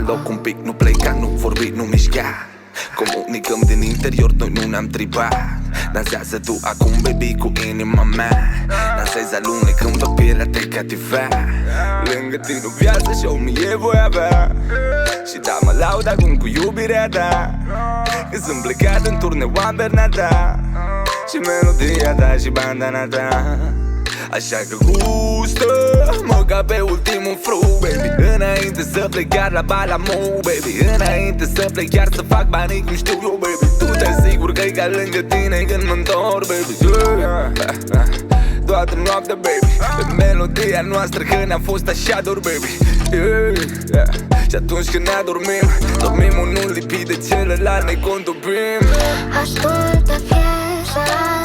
loc un pic, nu pleca, nu vorbi, nu mișca. Comunicăm din interior, noi nu ne-am tribat. Dansează tu acum, baby, cu inima mea. Dansezi alunecând pe pielea, te cativa. Lângă tine o viață și o mie voi avea. Și da, mă laud acum cu iubirea ta. Că sunt plecat în turneu în Bernata. Și melodia ta și bandana ta. Așa că gustă-mă ca pe ultimul fruct, baby. Înainte să plec chiar la Balamu, baby. Înainte să plec chiar să fac banii cum știu eu, baby. Tu te sigur că-i ca lângă tine când mă întorc, baby. Toată noaptea, baby, pe melodia noastră că ne-am fost așa dor, baby. Și atunci când ne adormim, dormim unul lipit de celălalt, ne contopim. Ascultă piesa